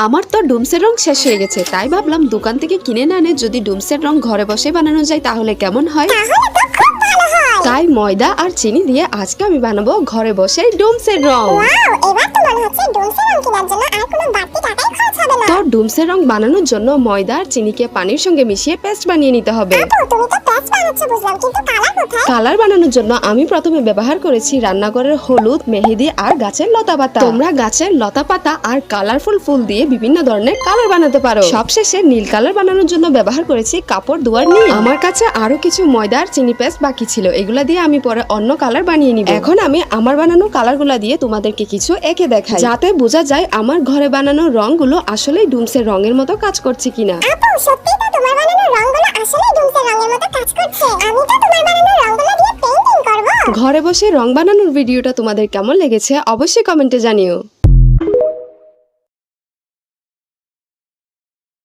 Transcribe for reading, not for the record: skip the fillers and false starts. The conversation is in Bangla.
আমার তো ডুমসের রং শেষ হয়ে গেছে, তাই ভাবলাম দোকান থেকে কিনে না এনে যদি ডুমসের রং ঘরে বসে বানানো যায় তাহলে কেমন হয়। তাই ময়দা আর চিনি দিয়ে আজকে আমি বানাবো ঘরে বসে ডুমসের রং। তো ডুমসের রং বানানোর জন্য ময়দা আর চিনিকে পানির সঙ্গে মিশিয়ে পেস্ট বানিয়ে নিতে হবে। কালার বানানোর জন্য আমি প্রথমে ব্যবহার করেছি রান্নাঘরের হলুদ, মেহেদি আর গাছের লতা পাতা। তোমরা গাছের লতা পাতা আর কালারফুল ফুল দিয়ে বিভিন্ন ধরনের কালার বানাতে পারো। সবশেষে নীল কালার বানানোর জন্য ব্যবহার করেছি কাপড় ধোয়ার নীল। আমার কাছে আরো কিছু ময়দা আর চিনি পেস্ট বাকি ছিল, এগুলা দিয়ে আমি পরে অন্য কালার বানিয়ে নিব। এখন আমি আমার বানানো কালারগুলা দিয়ে তোমাদেরকে কিছু এঁকে দেখাই, যাতে বোঝা যায় আমার ঘরে বানানো রংগুলো আসলেই ডুমসের রঙের মতো কাজ করছে কিনা। সত্যি তো তোমার বানানো রংগুলো আসলেই ডুমসের রঙের মতো কাজ করছে। আমি তো তোমার বানানো রংগুলো দিয়ে পেইন্টিং করব। ঘরে বসে রং বানানোর ভিডিওটা তোমাদের কেমন লেগেছে অবশ্যই কমেন্টে জানিও।